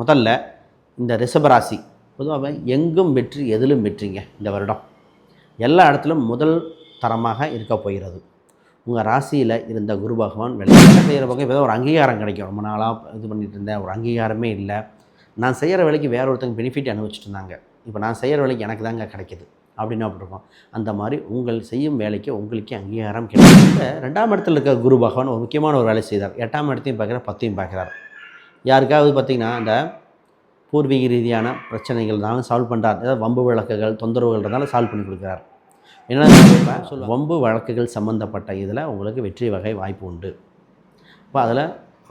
முதல்ல இந்த ரிஷபராசி பொதுவாக எங்கும் வெற்றி எதிலும் வெற்றிங்க. இந்த வருடம் எல்லா இடத்துலும் முதல் தரமாக இருக்க போகிறது. உங்கள் ராசியில் இருந்த குரு பகவான் வேலை செய்கிற பக்கம் இப்போ ஒரு அங்கீகாரம் கிடைக்கும். ரொம்ப நாளாக இது பண்ணிகிட்டு இருந்தேன், ஒரு அங்கீகாரமே இல்லை. நான் செய்கிற வேலைக்கு வேற ஒருத்தங்க பெனிஃபிட் அனுபவிச்சுட்டு இருந்தாங்க, இப்போ நான் செய்கிற வேலைக்கு எனக்கு தாங்க கிடைக்கிது அப்படின்னு அப்படிருக்கோம். அந்த மாதிரி உங்கள் செய்யும் வேலைக்கு உங்களுக்கே அங்கீகாரம் கிடைக்கும். இந்த 2ஆம் இடத்துல இருக்க குரு பகவான் ஒரு முக்கியமான ஒரு வேலை செய்தார். 8ஆம் இடத்தையும் பார்க்குறார், 10ஐயும் பார்க்குறார். யாருக்காவது பார்த்திங்கன்னா இந்த பூர்வீக ரீதியான பிரச்சனைகள்னாலும் சால்வ் பண்ணுறார். ஏதாவது வம்பு வழக்குகள் தொந்தரவுகள் இருந்தாலும் சால்வ் பண்ணி கொடுக்குறார். என்ன வம்பு வழக்குகள் சம்மந்தப்பட்ட இதில் உங்களுக்கு வெற்றி வகை வாய்ப்பு உண்டு. இப்போ அதில்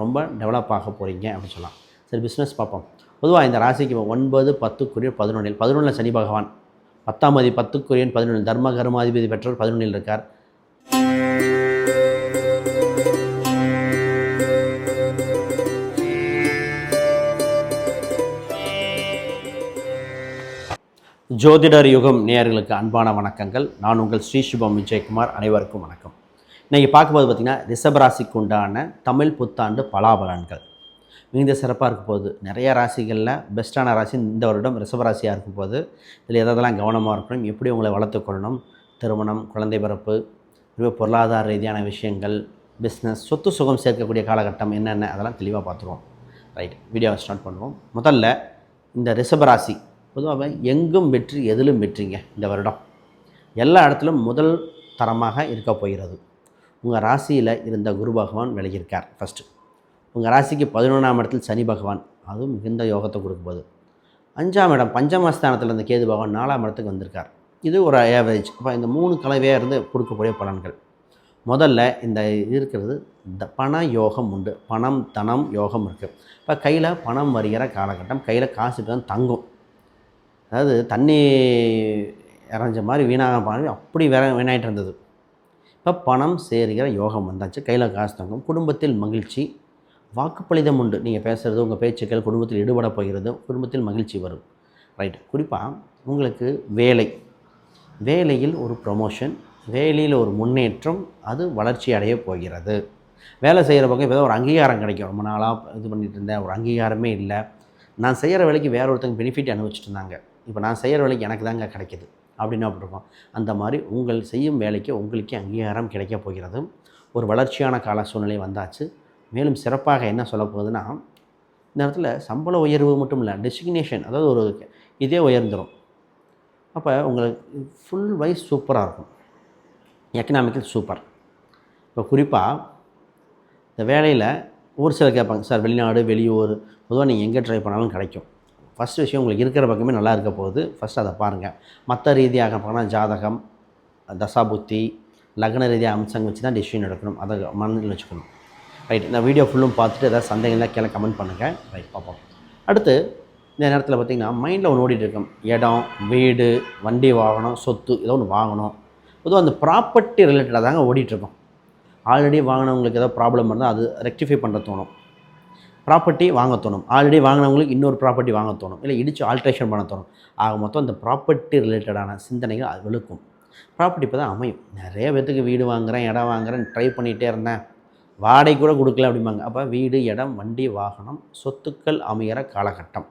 ரொம்ப டெவலப் ஆக போகிறீங்க அப்படின்னு சொல்லலாம். சரி, பிஸ்னஸ் பார்ப்போம். பொதுவாக இந்த ராசிக்கு 9, 10 குரியன் 11 சனி பகவான், 10ஆம் அதிபதி 10 குரியன் 11 தர்ம கர்மாதிபதி பெற்றவர் 11 இருக்கார். ஜோதிடர் யுகம் நேயர்களுக்கு அன்பான வணக்கங்கள். நான் உங்கள் ஸ்ரீ சுபம் விஜயகுமார். அனைவருக்கும் வணக்கம். இன்றைக்கி பார்க்கும்போது பார்த்திங்கன்னா ரிஷபராசிக்கு உண்டான தமிழ் புத்தாண்டு பலாபலன்கள் மிகுந்த சிறப்பாக இருக்கும் போது நிறைய ராசிகளில் பெஸ்ட்டான ராசி இந்த வருடம் ரிஷபராசியாக இருக்கும் போது இதில் எதெல்லாம் கவனமாக இருக்கணும், எப்படி உங்களை வளர்த்துக்கொள்ளணும், திருமணம், குழந்தை பிறப்பு, பொருளாதார ரீதியான விஷயங்கள், பிஸ்னஸ், சொத்து சுகம் சேர்க்கக்கூடிய காலகட்டம் என்னென்ன அதெல்லாம் தெளிவாக பார்த்துருவோம். ரைட், வீடியோவை ஸ்டார்ட் பண்ணுவோம். முதல்ல இந்த ரிஷபராசி பொதுவாக எங்கும் வெற்றி எதிலும் வெற்றிங்க. இந்த வருடம் எல்லா இடத்துலும் முதல் தரமாக இருக்க போகிறது. உங்கள் ராசியில் இருந்த குரு பகவான் விலகியிருக்கார். ஃபஸ்ட்டு உங்கள் ராசிக்கு 11ஆம் இடத்தில் சனி பகவான், அதுவும் மிகுந்த யோகத்தை கொடுக்கும்போது 5ஆம் இடம் பஞ்சமஸ்தானத்தில் இருந்த கேது பகவான் 4ஆம் இடத்துக்கு வந்திருக்கார். இது ஒரு ஆவரேஜ். அப்போ இந்த 3 கலவையாக இருந்து கொடுக்கக்கூடிய பலன்கள். முதல்ல இந்த இருக்கிறது பண யோகம் உண்டு. பணம் தனம் யோகம் இருக்குது. இப்போ கையில் பணம் வருகிற காலகட்டம், கையில் காசு தான் தங்கும். அதாவது தண்ணி இறஞ்ச மாதிரி வீணாக பாருங்க, அப்படி வீணாயிட்டு இருந்தது. இப்போ பணம் சேருகிற யோகம் வந்தாச்சு, கையில் காசு தங்கும், குடும்பத்தில் மகிழ்ச்சி, வாக்குப்பளிதம் உண்டு. நீங்கள் பேசுகிறது, உங்கள் பேச்சுக்கள் குடும்பத்தில் ஈடுபட போகிறது, குடும்பத்தில் மகிழ்ச்சி வரும். ரைட், குறிப்பாக உங்களுக்கு வேலையில் ஒரு ப்ரொமோஷன், வேலையில் ஒரு முன்னேற்றம், அது வளர்ச்சி அடைய போகிறது. வேலை செய்கிற பக்கம் இப்போ ஒரு அங்கீகாரம் கிடைக்கும். ரொம்ப நாளாக இது பண்ணிகிட்டு இருந்தேன், ஒரு அங்கீகாரமே இல்லை. நான் செய்கிற வேலைக்கு வேற ஒருத்தங்க பெனிஃபிட் அனுபவிச்சுட்டு இருந்தாங்க, இப்போ நான் செய்கிற வேலைக்கு எனக்கு தாங்க கிடைக்கிது அப்படின்னு அப்படிருக்கோம். அந்த மாதிரி உங்கள் செய்யும் வேலைக்கு உங்களுக்கே அங்கீகாரம் கிடைக்க போகிறது. ஒரு வளர்ச்சியான கால சூழ்நிலை வந்தாச்சு. மேலும் சிறப்பாக என்ன சொல்ல போகுதுன்னா, இந்த இடத்துல சம்பள உயர்வு மட்டும் இல்லை, டெசிக்னேஷன், அதாவது ஒரு இதே உயர்ந்துடும். அப்போ உங்களுக்கு ஃபுல் வைஸ் சூப்பராக இருக்கும். Economical super. இப்போ குறிப்பாக இந்த வேலையில் ஒரு சிலர் கேட்பாங்க, சார் வெளிநாடு வெளியூர் பொதுவாக நீங்கள் எங்கே ட்ரை பண்ணாலும் கிடைக்கும். ஃபஸ்ட்டு விஷயம் உங்களுக்கு இருக்கிற பக்கமே நல்லா இருக்க போகுது. ஃபஸ்ட்டு அதை பாருங்கள். மற்ற ரீதியாக பார்த்தா ஜாதகம், தசாபுத்தி, லக்ன ரீதியாக அம்சங்கள் வச்சு தான் டிசிஷன் எடுக்கணும். அதை மனதில் வச்சுக்கணும். ரைட், இந்த வீடியோ ஃபுல்லும் பார்த்துட்டு ஏதாவது சந்தேகம்லாம் கீழே கமெண்ட் பண்ணுங்கள். ரைட், பார்ப்போம். அடுத்து இந்த நேரத்தில் பார்த்திங்கன்னா மைண்டில் ஒன்று ஓடிட்டு இருக்கும். இடம், வீடு, வண்டி வாகனம், சொத்து ஏதோ ஒன்று வாங்கணும். பொதுவாக அந்த ப்ராப்பர்ட்டி ரிலேட்டடாக தாங்க ஓடிட்டுருக்கோம். ஆல்ரெடி வாங்கினவங்களுக்கு ஏதோ ப்ராப்ளம் இருந்தால் அது ரெக்டிஃபை பண்ண தோணும், ப்ராப்பர்ட்டி வாங்க தோணும். ஆல்ரெடி வாங்கினவங்களுக்கு இன்னொரு ப்ராப்பர்ட்டி வாங்க தோணும், இல்லை இடித்து ஆல்ட்ரேஷன் பண்ண தோணும். ஆக மொத்தம் இந்த ப்ராப்பர்ட்டி ரிலேட்டடான சிந்தனைகள் அது விழுக்கும். ப்ராப்பர்ட்டி இப்போ தான் அமையும். நிறைய பேத்துக்கு வீடு வாங்குகிறேன், இடம் வாங்குகிறேன், ட்ரை பண்ணிகிட்டே இருந்தேன், வாடகை கூட கொடுக்கல அப்படிம்பாங்க. அப்போ வீடு, இடம், வண்டி, வாகனம், சொத்துக்கள் அமைகிற காலகட்டம்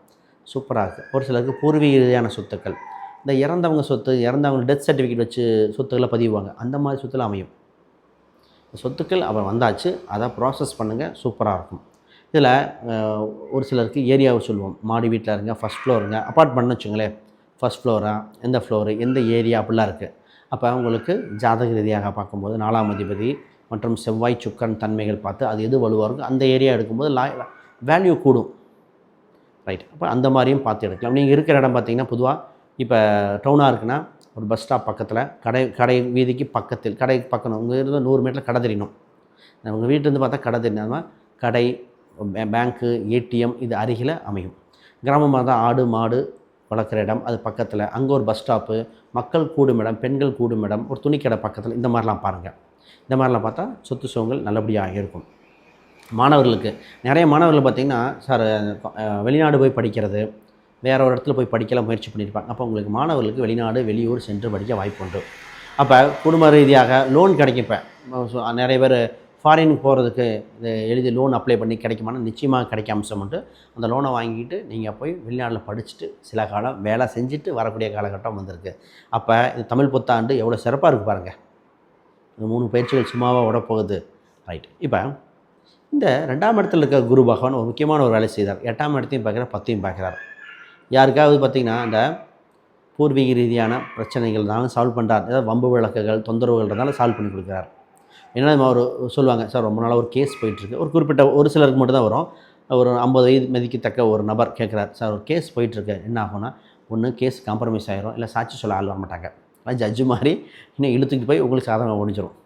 சூப்பராக இருக்குது. ஒரு சிலருக்கு பூர்வீக ரீதியான சொத்துக்கள், இந்த இறந்தவங்க சொத்து, இறந்தவங்க டெத் சர்டிஃபிகேட் வச்சு சொத்துக்களை பதிவுவாங்க, அந்த மாதிரி சொத்துக்கள் அமையும். சொத்துக்கள் அப்புறம் வந்தாச்சு, அதை ப்ராசஸ் பண்ணுங்கள், சூப்பராக இருக்கும். இதில் ஒரு சிலருக்கு ஏரியாவை சொல்லுவோம். மாடி வீட்டில் இருங்க, ஃபஸ்ட் ஃப்ளோருங்க, அப்பார்ட்மெண்ட்னு வச்சுங்களேன், ஃபஸ்ட் ஃப்ளோரா, எந்த ஃப்ளோரு, எந்த ஏரியா, அப்படிலாம் இருக்குது. அப்போ உங்களுக்கு ஜாதக ரீதியாக பார்க்கும்போது 4ஆம் அதிபதி மற்றும் செவ்வாய் சுக்கரன் தன்மைகள் பார்த்து அது எது வலுவாக இருக்கும் அந்த ஏரியா எடுக்கும்போது வேல்யூ கூடும். ரைட், அப்போ அந்த மாதிரியும் பார்த்து எடுக்கலாம். நீங்கள் இருக்கிற இடம் பார்த்திங்கன்னா பொதுவாக இப்போ டவுனாக இருக்குன்னா ஒரு பஸ் ஸ்டாப் பக்கத்தில், கடை வீதிக்கு பக்கத்தில், கடை பக்கம் உங்கள் இருந்து 100 மீட்டரில் கடை தெரியணும். உங்கள் வீட்டிலேருந்து பார்த்தா கடை தெரியணும். கடை, பேங்க்கு, ஏடிஎம் இது அருகில் அமையும். கிராமமாக தான் ஆடு மாடு வளர்க்குற இடம் அது பக்கத்தில், அங்கே ஒரு பஸ் ஸ்டாப்பு, மக்கள் கூடும் இடம், பெண்கள் கூடும் இடம், ஒரு துணிக்கடை பக்கத்தில், இந்த மாதிரிலாம் பாருங்கள். இந்த மாதிரிலாம் பார்த்தா சொத்து சுகங்கள் நல்லபடியாக இருக்கும். மாணவர்களுக்கு நிறைய மாணவர்கள் பார்த்திங்கன்னா, சார் வெளிநாடு போய் படிக்கிறது, வேறு ஒரு இடத்துல போய் படிக்கலாம் முயற்சி பண்ணியிருப்பாங்க. அப்போ உங்களுக்கு மாணவர்களுக்கு வெளிநாடு வெளியூர் சென்று படிக்க வாய்ப்பு உண்டு. அப்போ குடும்ப ரீதியாக லோன் கிடைக்கும். இப்போ நிறைய பேர் ஃபாரினுக்கு போகிறதுக்கு இது எழுதி லோன் அப்ளை பண்ணி கிடைக்குமானா நிச்சயமாக கிடைக்க அம்சம் உண்டு. அந்த லோனை வாங்கிட்டு நீங்கள் போய் வெளிநாட்டில் படிச்சுட்டு சில காலம் வேலை செஞ்சுட்டு வரக்கூடிய காலகட்டம் வந்திருக்கு. அப்போ இது தமிழ் புத்தாண்டு எவ்வளோ சிறப்பாக இருக்குது பாருங்கள். இந்த 3 பயிற்சிகள் சும்மாவாக விடப்போகுது. ரைட். இப்போ இந்த 2ஆம் இடத்துல இருக்க குரு பகவான் ஒரு முக்கியமான ஒரு வேலை செய்தார். 8ஆம் இடத்தையும் பார்க்குறார், 10ஐயும் பார்க்குறார். யாருக்காவது பார்த்திங்கன்னா இந்த பூர்வீக ரீதியான பிரச்சனைகள் இருந்தாலும் சால்வ் பண்ணுறார். ஏதாவது வம்பு வழக்குகள் தொந்தரவுகள் இருந்தாலும் சால்வ் பண்ணி கொடுக்குறார். ஏன்னா ஒரு சொல்லுவாங்க, சார் ரொம்ப நாளாக ஒரு கேஸ் போயிட்டுருக்கு. ஒரு குறிப்பிட்ட ஒரு சிலருக்கு மட்டும் தான் வரும். ஒரு 50 வயது மதிக்கத்தக்க ஒரு நபர் கேட்குறார், சார் ஒரு கேஸ் போயிட்டுருக்கு, என்ன ஆகும்னா ஒன்று கேஸ் காம்ப்ரமைஸ் ஆகிரும், இல்லை சாட்சி சொல்ல ஆள் வர மாட்டாங்க, அது ஜட்ஜு மாதிரி இன்னும் இழுத்துக்கிட்டு போய் உங்களுக்கு சாதகம் முடிஞ்சிடும்.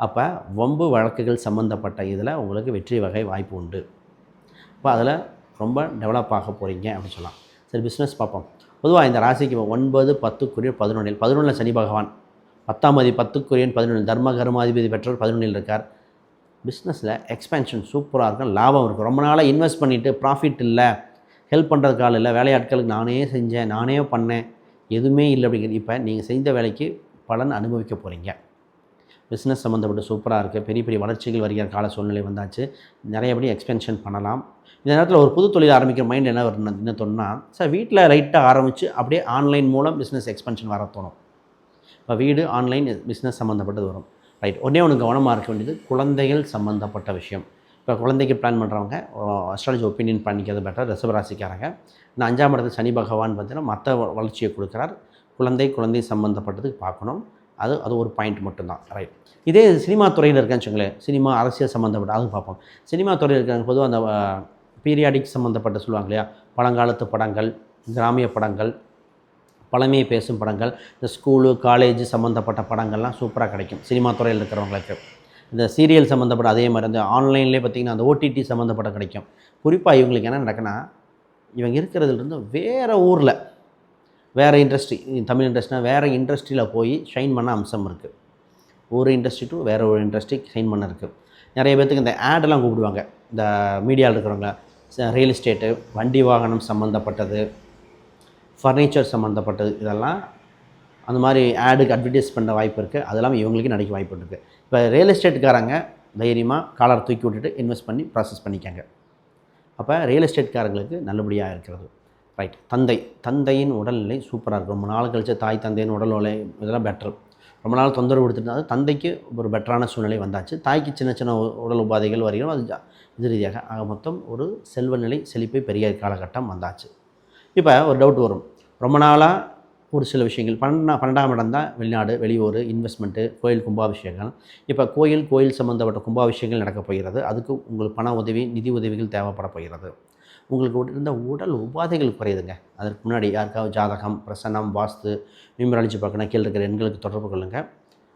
அப்போ வம்பு வழக்குகள் சம்மந்தப்பட்ட இதில் உங்களுக்கு வெற்றி வகை வாய்ப்பு உண்டு. அப்போ அதில் ரொம்ப டெவலப் ஆக போகிறீங்க அப்படின்னு சொல்லலாம். சரி, பிஸ்னஸ் பார்ப்போம். பொதுவாக இந்த ராசிக்கு 9, 10 குரியன் 11 11 சனி பகவான், 10ஆம் அதிபதி 10 குரியன் 11 தர்ம கர்மாதிபதி பெற்றவர் 11 இருக்கார். பிஸ்னஸில் எக்ஸ்பென்ஷன் சூப்பராக இருக்கும், லாபம் இருக்கும். ரொம்ப நாளாக இன்வெஸ்ட் பண்ணிவிட்டு ப்ராஃபிட் இல்லை, ஹெல்ப் பண்ணுறதுக்கு ஆள் இல்லை, வேலையாட்களுக்கு நானே செஞ்சேன், நானே பண்ணேன், எதுவுமே இல்லை அப்படிங்கிறது இப்போ நீங்கள் செய்த வேலைக்கு பலன் அனுபவிக்க போகிறீங்க. பிஸ்னஸ் சம்மந்தப்பட்டு சூப்பராக இருக்குது. பெரிய பெரிய வளர்ச்சிகள் வருகிற கால சூழ்நிலை வந்தாச்சு. நிறையபடி எக்ஸ்பென்ஷன் பண்ணலாம். இந்த நேரத்தில் ஒரு புது தொழில் ஆரம்பிக்கிற மைண்ட் என்ன தோணுன்னா, சார் வீட்டில் ரைட்டாக ஆரம்பித்து அப்படியே ஆன்லைன் மூலம் பிஸ்னஸ் எக்ஸ்பென்ஷன் வர தோணும். இப்போ வீடு ஆன்லைன் பிஸ்னஸ் சம்மந்தப்பட்டது வரும். ரைட். ஒன்று கவனமாக இருக்க வேண்டியது குழந்தைகள் சம்மந்தப்பட்ட விஷயம். இப்போ குழந்தைக்கு பிளான் பண்ணுறவங்க அஸ்ட்ராலஜி ஒப்பீனியன் பண்ணிக்கிறது பெட்டர். ரிஷபராசிக்காரங்க இந்த 5ஆம் இடத்துல சனி பகவான் பார்த்தீங்கன்னா மற்ற வளர்ச்சியை கொடுக்குறார். குழந்தை சம்மந்தப்பட்டதுக்கு பார்க்கணும். அது ஒரு பாயிண்ட் மட்டும்தான். ரைட். இதே சினிமா துறையில் இருக்கான்னு வச்சுங்களேன், சினிமா அரசியல் சம்மந்தப்பட்ட அதுவும் பார்ப்போம். சினிமா துறையில் இருக்காங்க பொதுவாக அந்த பீரியாடிக் சம்மந்தப்பட்ட சொல்லுவாங்க இல்லையா, பழங்காலத்து படங்கள், கிராமிய படங்கள், பழமையை பேசும் படங்கள், இந்த ஸ்கூலு காலேஜ் சம்மந்தப்பட்ட படங்கள்லாம் சூப்பராக கிடைக்கும் சினிமா துறையில் இருக்கிறவங்களுக்கு. இந்த சீரியல் சம்மந்தப்பட்ட அதே மாதிரி அந்த ஆன்லைன்லேயே பார்த்திங்கன்னா அந்த ஓடிடி சம்மந்தப்பட்ட கிடைக்கும். குறிப்பாக இவங்களுக்கு என்ன நடக்குன்னா, இவங்க இருக்கிறதுலேருந்து வேறு ஊரில் வேறு இண்டஸ்ட்ரி, தமிழ் இண்டஸ்ட்ரினா வேறு இண்டஸ்ட்ரியில் போய் ஷைன் பண்ண அம்சம் இருக்குது. ஒரு இண்டஸ்ட்ரி டு வேறு ஒரு இண்டஸ்ட்ரி ஷைன் பண்ண இருக்குது. நிறைய பேர்த்துக்கு இந்த ஆடெல்லாம் கூப்பிடுவாங்க. இந்த மீடியாவில் இருக்கிறவங்க ரியல் எஸ்டேட்டு, வண்டி வாகனம் சம்மந்தப்பட்டது, ஃபர்னிச்சர் சம்மந்தப்பட்டது, இதெல்லாம் அந்த மாதிரி ஆடுக்கு அட்வர்டைஸ் பண்ணுற வாய்ப்பு இருக்குது. அதெல்லாம் இவங்களுக்கு கிடைக்க வாய்ப்பு இருக்குது. இப்போ ரியல் எஸ்டேட்டுக்காரங்க தைரியமாக காலர் தூக்கி விட்டுட்டு இன்வெஸ்ட் பண்ணி ப்ராசஸ் பண்ணிக்காங்க. அப்போ ரியல் எஸ்டேட்காரங்களுக்கு நல்லபடியாக இருக்கிறது. ரைட். தந்தையின் உடல்நிலை சூப்பராக இருக்கும். ரொம்ப நாள் கழிச்சு தாய் தந்தையின் உடல்நிலை இதெல்லாம் பெட்டர். ரொம்ப நாள் தொந்தரவு கொடுத்துட்டு அது தந்தைக்கு ஒரு பெட்டரான சூழ்நிலை வந்தாச்சு. தாய்க்கு சின்ன சின்ன உடல் உபாதைகள் வருகிறோம். அது இது ரீதியாக ஆக மொத்தம் ஒரு செல்வ நிலை செழிப்பை பெரிய காலகட்டம் வந்தாச்சு. இப்போ ஒரு டவுட் வரும், ரொம்ப நாளாக ஒரு சில விஷயங்கள் 12ஆம் இடம் தான் வெளிநாடு வெளியூர் இன்வெஸ்ட்மெண்ட்டு கோயில் கும்பாபிஷேகம். இப்போ கோயில் சம்மந்தப்பட்ட கும்பாபிஷேகங்கள் நடக்கப் போகிறது. அதுக்கு உங்களுக்கு பண உதவி நிதி உதவிகள் தேவைப்பட போகிறது. உங்களுக்கு இருந்த உடல் உபாதைகள் குறையுதுங்க. அதற்கு முன்னாடி யாருக்காவது ஜாதகம், பிரசன்னம், வாஸ்து, நியூமராலஜி பார்க்கணும் கீழே இருக்கிற எண்களுக்கு தொடர்பு கொள்ளுங்கள்.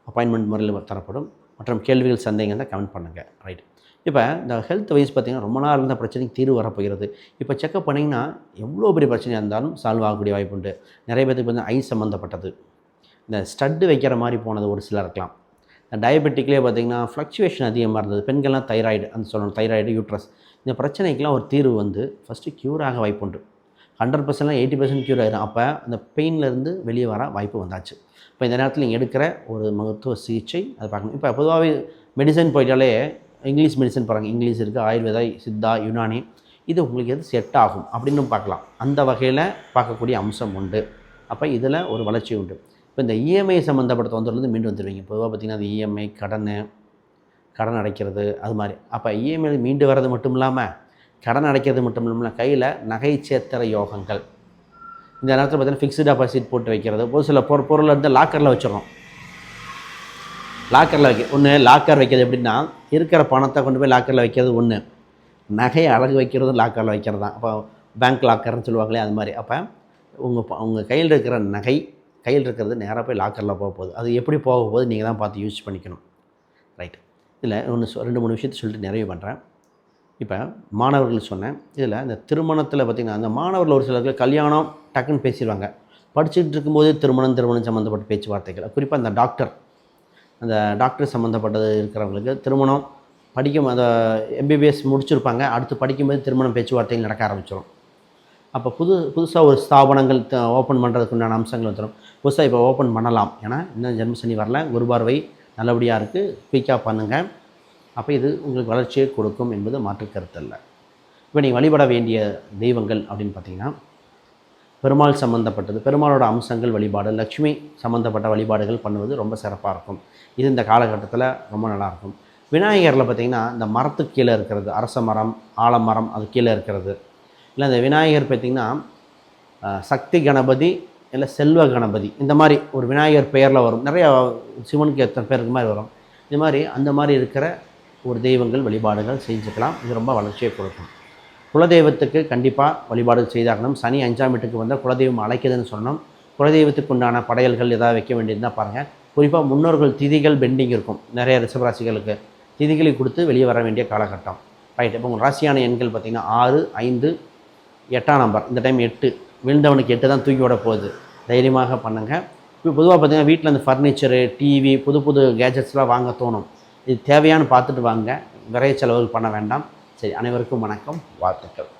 அப்பாயின்மெண்ட் முறையில் தரப்படும். மற்றும் கேள்விகள் சந்தேகம் தான் கமெண்ட் பண்ணுங்கள். ரைட். இப்போ இந்த ஹெல்த் வைஸ் பார்த்திங்கன்னா ரொம்ப நாள் இருந்த பிரச்சனைக்கு தீர்வு வரப்போகிறது. இப்போ செக்கப் பண்ணிங்கன்னா எவ்வளோ பெரிய பிரச்சனையாக இருந்தாலும் சால்வ் ஆகக்கூடிய வாய்ப்பு உண்டு. நிறைய பேருக்கு வந்து ஐ சம்மந்தப்பட்டது, இந்த ஸ்டட்டு வைக்கிற மாதிரி போனது ஒரு சிலர் இருக்கலாம். இந்த டயபெட்டிக்லேயே பார்த்திங்கன்னா ஃப்ளக்சுவேஷன் அதிகமாக இருந்தது. பெண்கள்லாம் தைராய்டு அந்த சொல்லணும், தைராய்டு, யூட்ரஸ், இந்த பிரச்சனைக்கெலாம் ஒரு தீர்வு வந்து ஃபஸ்ட்டு க்யூர் ஆக வாய்ப்பு உண்டு. 100% 80% க்யூர் ஆகிடும். அப்போ அந்த பெயின்லேருந்து வெளியே வர வாய்ப்பு வந்தாச்சு. இப்போ இந்த நேரத்தில் நீங்கள் எடுக்கிற ஒரு மருத்துவ சிகிச்சை அதை பார்க்கணும். இப்போ பொதுவாகவே மெடிசன் போயிட்டாலே இங்கிலீஷ் மெடிசன் பாருங்கள், இங்கிலீஷ் இருக்குது, ஆயுர்வேதா, சித்தா, யுனானி, இது உங்களுக்கு எது செட் ஆகும் அப்படின்னு பார்க்கலாம். அந்த வகையில் பார்க்கக்கூடிய அம்சம் உண்டு. அப்போ இதில் ஒரு வளர்ச்சி உண்டு. இப்போ இந்த இஎம்ஐ சம்மந்தப்பட்ட தொந்தரவுலேருந்து மீண்டு வந்துடுவீங்க. பொதுவாக பார்த்திங்கன்னா அந்த இஎம்ஐ கடன் அடைக்கிறது அது மாதிரி. அப்போ இஎம்ஐ மீண்டு வர்றது மட்டும் இல்லாமல் கடன் அடைக்கிறது மட்டும் இல்லாமல் கையில் நகை சேத்திர யோகங்கள். இந்த நேரத்தில் பார்த்திங்கன்னா ஃபிக்ஸ்டு டெபாசிட் போட்டு வைக்கிறது. ஒரு சில பொருளை வந்து லாக்கரில் வச்சிடறோம். லாக்கரில் ஒன்று லாக்கர் வைக்கிறது எப்படின்னா, இருக்கிற பணத்தை கொண்டு போய் லாக்கரில் வைக்கிறது ஒன்று, நகையை அழகு வைக்கிறது லாக்கரில் வைக்கிறது தான். அப்போ பேங்க் லாக்கர்னு சொல்லுவாங்களே அது மாதிரி. அப்போ உங்கள் கையில் இருக்கிற நகை கையில் இருக்கிறது நேராக போய் லாக்கரில் போக போகுது. அது எப்படி போக போகுது நீங்கள் தான் பார்த்து யூஸ் பண்ணிக்கணும். ரைட். இதில் 2-3 விஷயத்தை சொல்லிட்டு நிறைவு பண்ணுறேன். இப்போ மாணவர்கள் சொன்னேன். இதில் இந்த திருமணத்தில் பார்த்திங்கன்னா அந்த மாணவர்கள் ஒரு சிலருக்கு கல்யாணம் டக்குன்னு பேசிடுவாங்க. படிச்சுட்டு இருக்கும்போது திருமணம் சம்மந்தப்பட்ட பேச்சுவார்த்தைகள், குறிப்பாக அந்த டாக்டர் சம்மந்தப்பட்டது இருக்கிறவங்களுக்கு திருமணம் அந்த எம்பிபிஎஸ் முடிச்சிருப்பாங்க, அடுத்து படிக்கும்போது திருமணம் பேச்சுவார்த்தைகள் நடக்க ஆரம்பிச்சிடும். அப்போ புதுசாக ஒரு ஸ்தாபனங்கள் ஓப்பன் பண்ணுறதுக்கு உண்டான அம்சங்கள் வந்துடும். புதுசாக இப்போ ஓப்பன் பண்ணலாம். ஏன்னா இன்னும் ஜென்மசனி வரல, குரு பார்வை நல்லபடியாக இருக்குது, குயிக்காக பண்ணுங்கள். அப்போ இது உங்களுக்கு வளர்ச்சியை கொடுக்கும் என்பது மாற்று கருத்தல்ல. இப்போ நீங்கள் வழிபட வேண்டிய தெய்வங்கள் அப்படின்னு பார்த்தீங்கன்னா, பெருமாள் சம்மந்தப்பட்டது, பெருமாளோட அம்சங்கள் வழிபாடு, லக்ஷ்மி சம்மந்தப்பட்ட வழிபாடுகள் பண்ணுவது ரொம்ப சிறப்பாக இருக்கும். இது இந்த காலகட்டத்தில் ரொம்ப நல்லாயிருக்கும். விநாயகரில் பார்த்திங்கன்னா, இந்த மரத்துக்கு கீழே இருக்கிறது, அரச மரம், ஆலமரம், அது கீழே இருக்கிறது. இல்லை இந்த விநாயகர் பார்த்திங்கன்னா சக்தி கணபதி, இல்லை செல்வ கணபதி, இந்த மாதிரி ஒரு விநாயகர் பெயரில் வரும். நிறையா சிவனுக்கு எத்தனை பேருக்கு மாதிரி வரும். இது மாதிரி அந்த மாதிரி இருக்கிற ஒரு தெய்வங்கள் வழிபாடுகள் செஞ்சுக்கலாம். இது ரொம்ப வளர்ச்சியை கொடுக்கும். குலதெய்வத்துக்கு கண்டிப்பாக வழிபாடு செய்தாகணும். சனி 5ஆம் வீட்டுக்கு வந்தால் குலதெய்வம் அழைக்குதுன்னு சொன்னோம். குலதெய்வத்துக்கு உண்டான படையல்கள் ஏதாவது வைக்க வேண்டியதுதான் பாருங்கள். குறிப்பாக முன்னோர்கள் திதிகள் பெண்டிங் இருக்கும் நிறைய ரிஷபராசிகளுக்கு. திதிகளை கொடுத்து வெளியே வர வேண்டிய காலகட்டம். ரைட். இப்போ உங்கள் ராசியான எண்கள் பார்த்திங்கன்னா 6, 5, 8ஆம் நம்பர். இந்த டைம் 8 விழுந்தவனுக்கு 8 தான் தூக்கி விட போகுது. தைரியமாக பண்ணுங்கள். இப்போ பொதுவாக பார்த்திங்கன்னா வீட்டில் இந்த ஃபர்னிச்சரு, டிவி, புது புது கேஜெட்ஸ்லாம் வாங்க தோணும். இது தேவையானு பார்த்துட்டு வாங்க. விரைய செலவுகள் பண்ண வேண்டாம். சரி, அனைவருக்கும் வணக்கம், வாழ்த்துக்கள்.